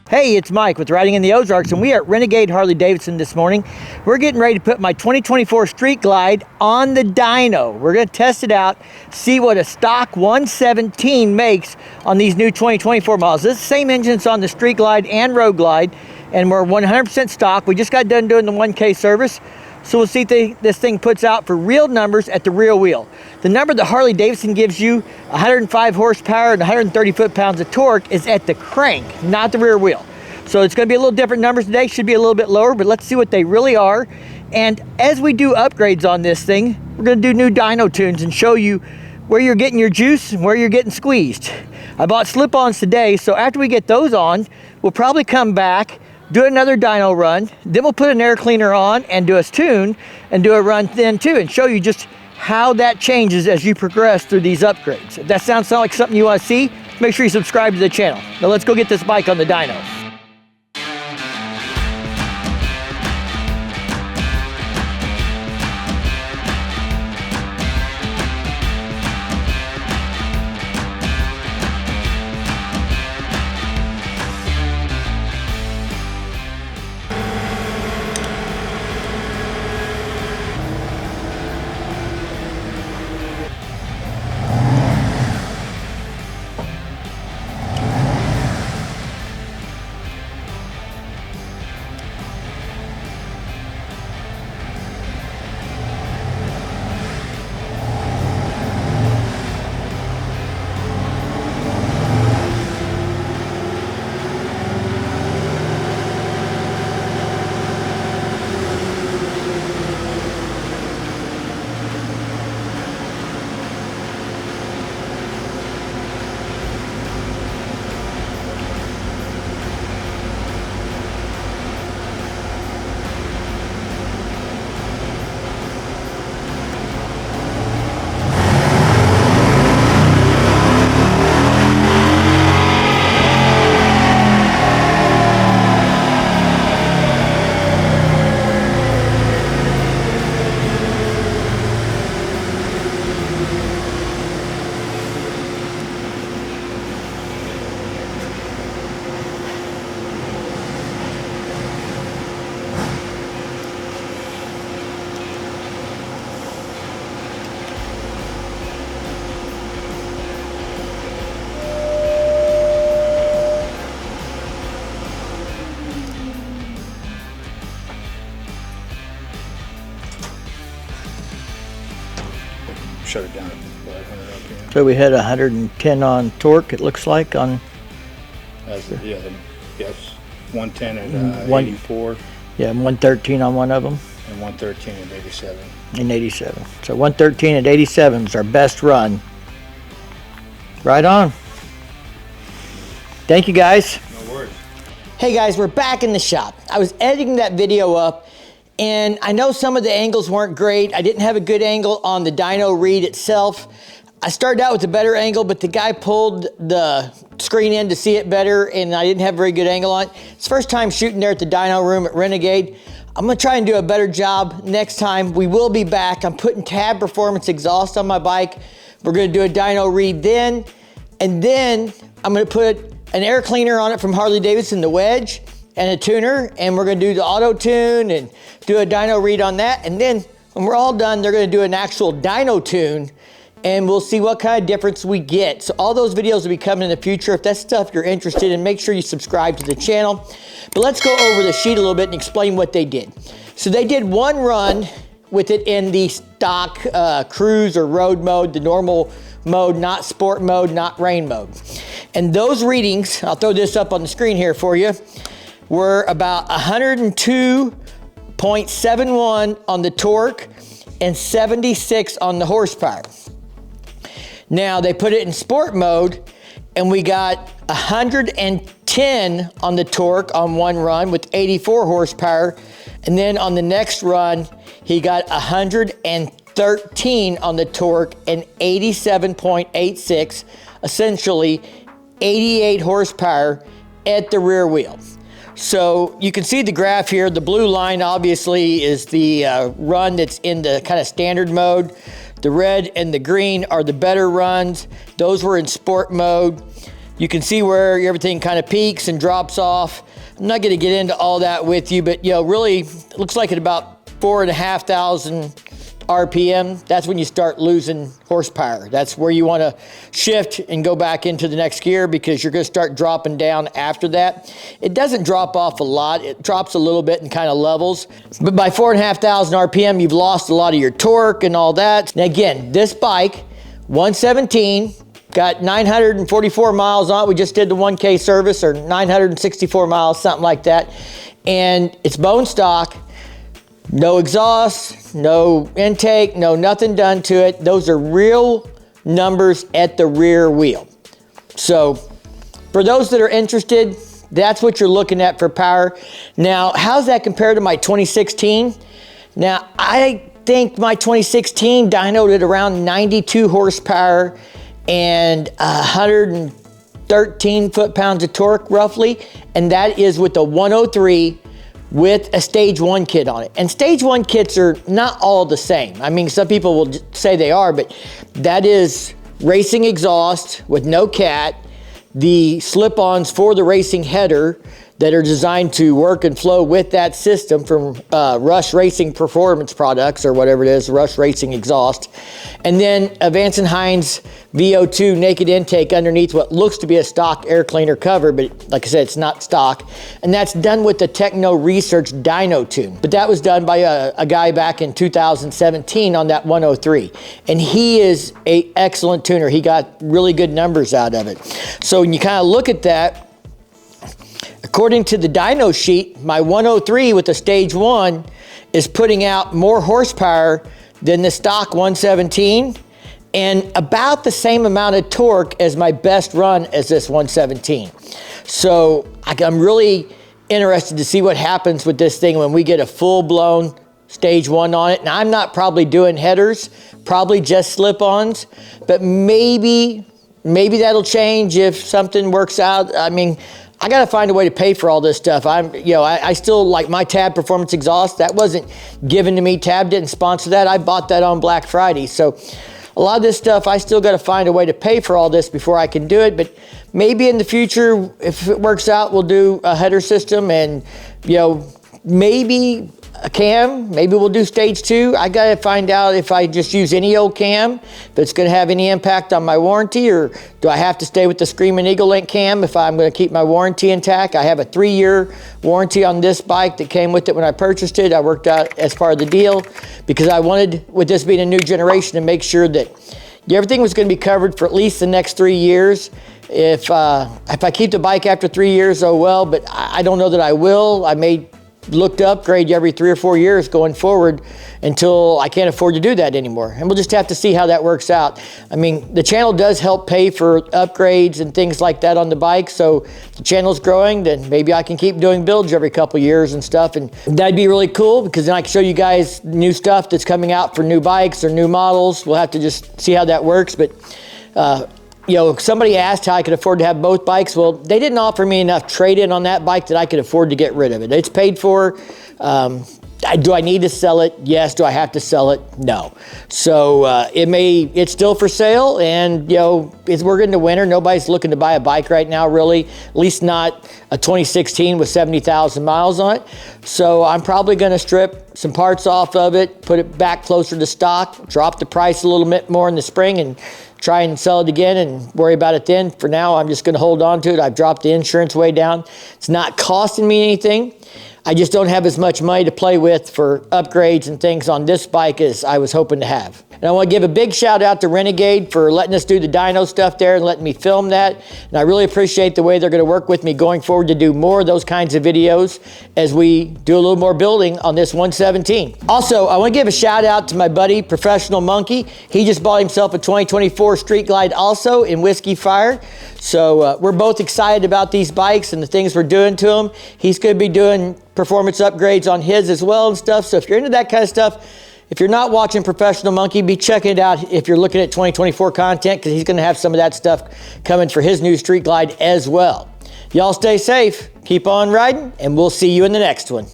Hey, it's Mike with Riding in the Ozarks, and we are at Renegade Harley Davidson this morning. We're getting ready to put my 2024 Street Glide on the dyno. We're going to test it out, see what a stock 117 makes on these new 2024 models. This is the same engine that's on the Street Glide and Road Glide, and we're 100% stock. We just got done doing the 1K service, so we'll see if this thing puts out for real numbers at the real wheel. The number that Harley Davidson gives you, 105 horsepower and 130 foot-pounds of torque, is at the crank, not the rear wheel. So it's going to be a little different numbers today. Should be a little bit lower, but let's see what they really are. And as we do upgrades on this thing, we're going to do new dyno tunes and show you where you're getting your juice and where you're getting squeezed. I bought slip-ons today, so after we get those on, we'll probably come back, do another dyno run, then we'll put an air cleaner on and do a tune and do a run then too, and show you just how that changes as you progress through these upgrades. If that sounds like something you want to see, make sure you subscribe to the channel. Now let's go get this bike on the dyno. Shut it down at 500 RPM. So we had 110 on torque, it looks like, on... Yes, 110 at 84. Yeah, 113 on one of them. And 113 at 87. And 87. So 113 at 87 is our best run. Right on. Thank you, guys. No worries. Hey guys, we're back in the shop. I was editing that video up, and I know some of the angles weren't great. I didn't have a good angle on the dyno read itself. I started out with a better angle, but the guy pulled the screen in to see it better, and I didn't have a very good angle on it. It's first time shooting there at the dyno room at Renegade. I'm gonna try and do a better job next time. We will be back. I'm putting Tab Performance exhaust on my bike. We're gonna do a dyno read then, and then I'm gonna put an air cleaner on it from Harley Davidson, the Wedge, and a tuner, and we're gonna do the auto tune and do a dyno read on that. And then when we're all done, they're gonna do an actual dyno tune, and we'll see what kind of difference we get. So all those videos will be coming in the future. If that's stuff you're interested in, make sure you subscribe to the channel. But let's go over the sheet a little bit and explain what they did. So they did one run with it in the stock cruise or road mode, the normal mode, not sport mode, not rain mode. And those readings, I'll throw this up on the screen here for you, were about 102.71 on the torque and 76 on the horsepower. Now they put it in sport mode, and we got 110 on the torque on one run with 84 horsepower. And then on the next run, he got 113 on the torque and 87.86, essentially 88 horsepower at the rear wheel. So you can see the graph here. The blue line obviously is the run that's in the kind of standard mode. The red and the green are the better runs. Those were in sport mode. You can see where everything kind of peaks and drops off. I'm not gonna get into all that with you, but really, it looks like at about 4,500 RPM, that's when you start losing horsepower. That's where you wanna shift and go back into the next gear, because you're gonna start dropping down after that. It doesn't drop off a lot. It drops a little bit and kind of levels. But by 4,500 RPM, you've lost a lot of your torque and all that. And again, this bike, 117, got 944 miles on it. We just did the 1K service, or 964 miles, something like that. And it's bone stock, no exhaust, no intake, no nothing done to it. Those are real numbers at the rear wheel. So for those that are interested, that's what you're looking at for power. Now, how's that compared to my 2016? Now, I think my 2016 dynoed at around 92 horsepower and 113 foot-pounds of torque roughly, and that is with the 103 with a stage 1 kit on it. And stage 1 kits are not all the same. I mean, some people will say they are, but that is racing exhaust with no cat, the slip-ons for the racing header that are designed to work and flow with that system from Rush Racing Performance Products, or whatever it is, Rush Racing Exhaust. And then a Vance & Hines VO2 naked intake underneath what looks to be a stock air cleaner cover, but like I said, it's not stock. And that's done with the Techno Research Dyno Tune. But that was done by a guy back in 2017 on that 103. And he is an excellent tuner. He got really good numbers out of it. So when you kind of look at that, according to the dyno sheet, my 103 with the stage 1 is putting out more horsepower than the stock 117, and about the same amount of torque as my best run as this 117. So I'm really interested to see what happens with this thing when we get a full-blown stage 1 on it. And I'm not probably doing headers, probably just slip-ons, but maybe that'll change if something works out. I mean, I gotta find a way to pay for all this stuff. I still like my Tab Performance Exhaust. That wasn't given to me. Tab didn't sponsor that. I bought that on Black Friday. So a lot of this stuff, I still gotta find a way to pay for all this before I can do it. But maybe in the future, if it works out, we'll do a header system, and maybe a cam. Maybe we'll do stage 2. I gotta find out if I just use any old cam, if it's gonna have any impact on my warranty, or do I have to stay with the Screaming Eagle Link cam if I'm gonna keep my warranty intact. I have a 3-year warranty on this bike that came with it when I purchased it. I worked out as part of the deal because I wanted, with this being a new generation, to make sure that everything was gonna be covered for at least the next 3 years. If I keep the bike after 3 years, oh well, but I don't know that I will. I may look to upgrade every 3 or 4 years going forward until I can't afford to do that anymore. And we'll just have to see how that works out. I mean, the channel does help pay for upgrades and things like that on the bike. So if the channel's growing, then maybe I can keep doing builds every couple years and stuff. And that'd be really cool, because then I can show you guys new stuff that's coming out for new bikes or new models. We'll have to just see how that works. But somebody asked how I could afford to have both bikes. Well, they didn't offer me enough trade-in on that bike that I could afford to get rid of it. It's paid for. Do I need to sell it? Yes. Do I have to sell it? No. So it's still for sale, and we're in the winter. Nobody's looking to buy a bike right now, really. At least not a 2016 with 70,000 miles on it. So I'm probably going to strip some parts off of it, put it back closer to stock, drop the price a little bit more in the spring, and try and sell it again and worry about it then. For now, I'm just going to hold on to it. I've dropped the insurance way down. It's not costing me anything. I just don't have as much money to play with for upgrades and things on this bike as I was hoping to have. And I want to give a big shout out to Renegade for letting us do the dyno stuff there and letting me film that. And I really appreciate the way they're going to work with me going forward to do more of those kinds of videos as we do a little more building on this 117. Also, I want to give a shout out to my buddy, Professional Monkey. He just bought himself a 2024 Street Glide also in Whiskey Fire. So we're both excited about these bikes and the things we're doing to them. He's going to be doing performance upgrades on his as well and stuff. So if you're into that kind of stuff, if you're not watching Professional Monkey, be checking it out if you're looking at 2024 content, because he's going to have some of that stuff coming for his new Street Glide as well. Y'all stay safe, keep on riding, and we'll see you in the next one.